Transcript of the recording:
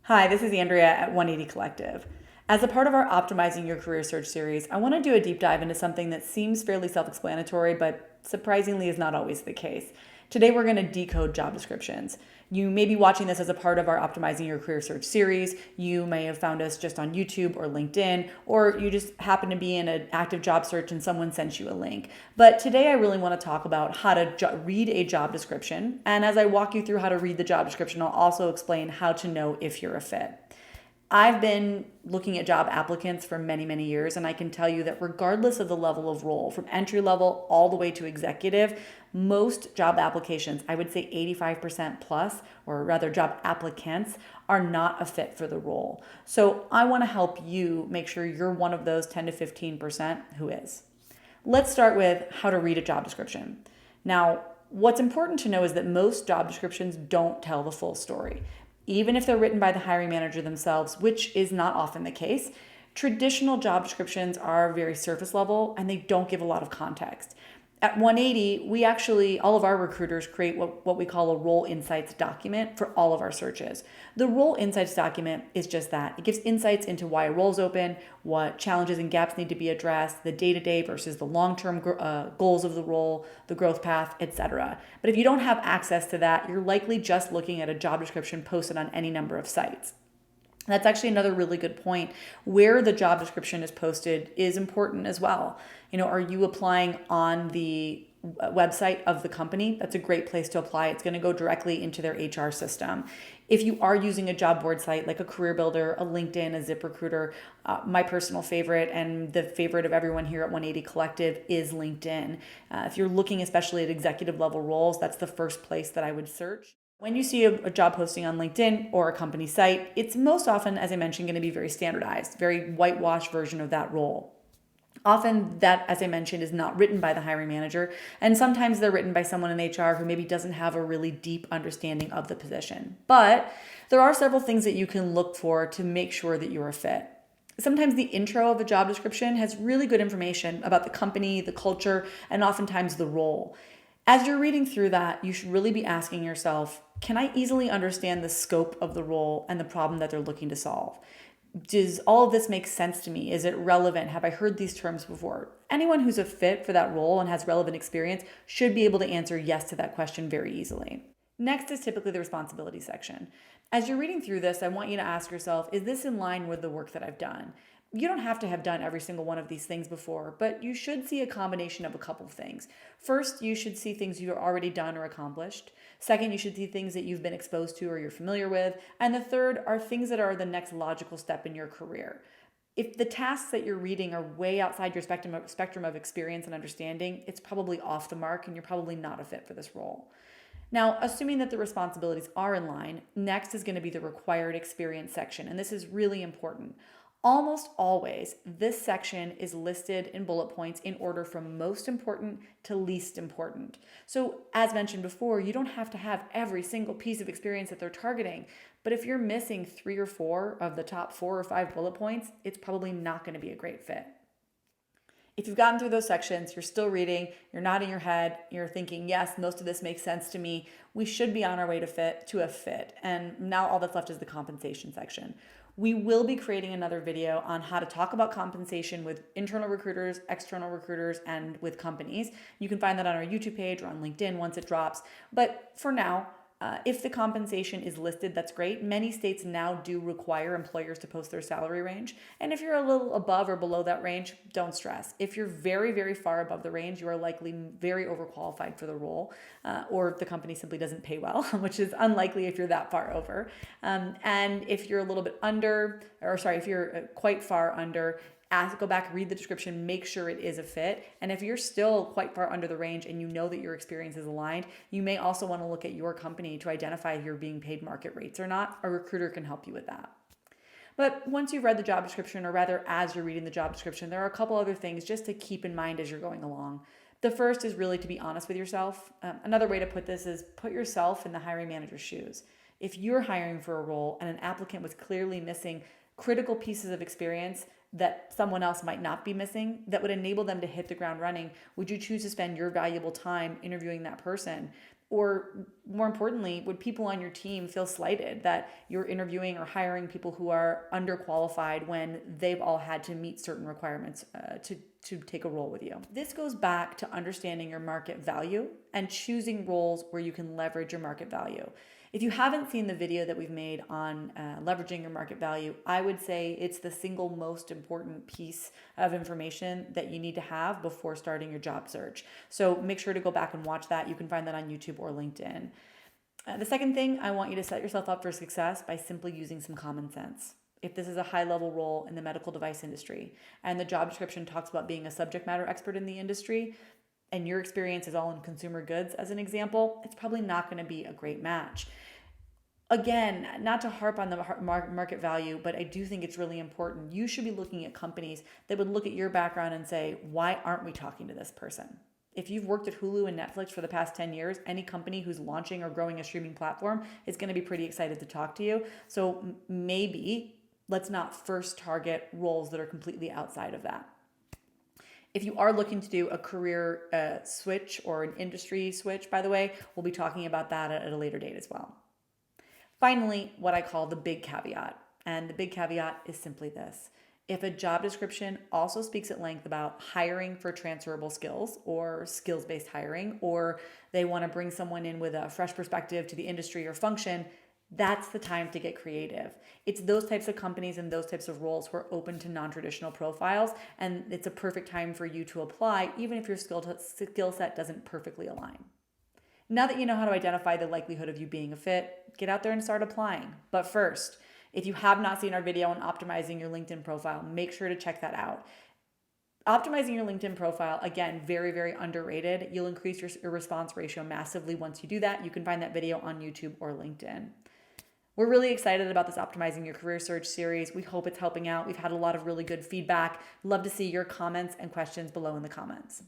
Hi, this is Andrea at 180 Collective. As a part of our Optimizing Your Career Search series, I want to do a deep dive into something that seems fairly self explanatory, but surprisingly is not always the case. Today, we're going to decode job descriptions. You may be watching this as a part of our Optimizing Your Career Search series. You may have found us just on YouTube or LinkedIn, or you just happen to be in an active job search and someone sent you a link. But today, I really want to talk about how to read a job description. And as I walk you through how to read the job description, I'll also explain how to know if you're a fit. I've been looking at job applicants for many, many years, and I can tell you that regardless of the level of role, from entry level all the way to executive, most job applications, I would say 85% plus, or rather job applicants, are not a fit for the role. So I want to help you make sure you're one of those 10 to 15% who is. Let's start with how to read a job description. Now, what's important to know is that most job descriptions don't tell the full story. Even if they're written by the hiring manager themselves, which is not often the case, traditional job descriptions are very surface level and they don't give a lot of context. At 180, we actually, all of our recruiters create what we call a role insights document for all of our searches. The role insights document is just that. It gives insights into why a role's open, what challenges and gaps need to be addressed, the day-to-day versus the long-term goals of the role, the growth path, etc. But if you don't have access to that, you're likely just looking at a job description posted on any number of sites. That's actually another really good point. Where the job description is posted is important as well. Are you applying on the website of the company? That's a great place to apply. It's going to go directly into their HR system. If you are using a job board site like a Career Builder, a LinkedIn, a ZipRecruiter, my personal favorite and the favorite of everyone here at 180 Collective is LinkedIn. If you're looking especially at executive level roles, that's the first place that I would search. When you see a job posting on LinkedIn or a company site, it's most often, as I mentioned, going to be very standardized, very whitewashed version of that role. Often that, as I mentioned, is not written by the hiring manager, and sometimes they're written by someone in HR who maybe doesn't have a really deep understanding of the position. But there are several things that you can look for to make sure that you're a fit. Sometimes the intro of a job description has really good information about the company, the culture, and oftentimes the role. As you're reading through that, you should really be asking yourself, can I easily understand the scope of the role and the problem that they're looking to solve? Does all of this make sense to me? Is it relevant? Have I heard these terms before? Anyone who's a fit for that role and has relevant experience should be able to answer yes to that question very easily. Next is typically the responsibility section. As you're reading through this, I want you to ask yourself, is this in line with the work that I've done? You don't have to have done every single one of these things before, but you should see a combination of a couple of things. First, you should see things you've already done or accomplished. Second, you should see things that you've been exposed to or you're familiar with. And the third are things that are the next logical step in your career. If the tasks that you're reading are way outside your spectrum of experience and understanding, it's probably off the mark and you're probably not a fit for this role. Now, assuming that the responsibilities are in line, next is going to be the required experience section, and this is really important. Almost always, this section is listed in bullet points in order from most important to least important. So, as mentioned before, you don't have to have every single piece of experience that they're targeting, but if you're missing 3 or 4 of the top 4 or 5 bullet points, it's probably not going to be a great fit. If you've gotten through those sections, you're still reading, you're nodding your head, you're thinking, yes, most of this makes sense to me, we should be on our way to a fit. And now all that's left is the compensation section. We will be creating another video on how to talk about compensation with internal recruiters, external recruiters, and with companies. You can find that on our YouTube page or on LinkedIn once it drops. But for now, if the compensation is listed, that's great. Many states now do require employers to post their salary range. And if you're a little above or below that range, don't stress. If you're very, very far above the range, you are likely very overqualified for the role, or the company simply doesn't pay well, which is unlikely if you're that far over. And if you're a little bit under, if you're quite far under, go back, read the description, make sure it is a fit. And if you're still quite far under the range and you know that your experience is aligned, you may also want to look at your company to identify if you're being paid market rates or not. A recruiter can help you with that. But once you've read the job description, or rather as you're reading the job description, there are a couple other things just to keep in mind as you're going along. The first is really to be honest with yourself. Another way to put this is put yourself in the hiring manager's shoes. If you're hiring for a role and an applicant was clearly missing critical pieces of experience that someone else might not be missing that would enable them to hit the ground running, would you choose to spend your valuable time interviewing that person? Or more importantly, would people on your team feel slighted that you're interviewing or hiring people who are underqualified when they've all had to meet certain requirements to take a role with you? This goes back to understanding your market value and choosing roles where you can leverage your market value. If you haven't seen the video that we've made on leveraging your market value, I would say it's the single most important piece of information that you need to have before starting your job search. So make sure to go back and watch that. You can find that on YouTube or LinkedIn. The second thing, I want you to set yourself up for success by simply using some common sense. If this is a high level role in the medical device industry and the job description talks about being a subject matter expert in the industry, and your experience is all in consumer goods as an example, it's probably not going to be a great match. Again, not to harp on the market value, but I do think it's really important. You should be looking at companies that would look at your background and say, why aren't we talking to this person? If you've worked at Hulu and Netflix for the past 10 years, any company who's launching or growing a streaming platform is going to be pretty excited to talk to you. So maybe let's not first target roles that are completely outside of that. If you are looking to do a career switch or an industry switch, by the way, we'll be talking about that at a later date as well. Finally, what I call the big caveat. And the big caveat is simply this. If a job description also speaks at length about hiring for transferable skills or skills-based hiring, or they want to bring someone in with a fresh perspective to the industry or function, that's the time to get creative. It's those types of companies and those types of roles who are open to non-traditional profiles, and it's a perfect time for you to apply, even if your skill set doesn't perfectly align. Now that you know how to identify the likelihood of you being a fit, get out there and start applying. But first, if you have not seen our video on optimizing your LinkedIn profile, make sure to check that out. Optimizing your LinkedIn profile, again, very, very underrated. You'll increase your response ratio massively once you do that. You can find that video on YouTube or LinkedIn. We're really excited about this Optimizing Your Career Search series. We hope it's helping out. We've had a lot of really good feedback. Love to see your comments and questions below in the comments.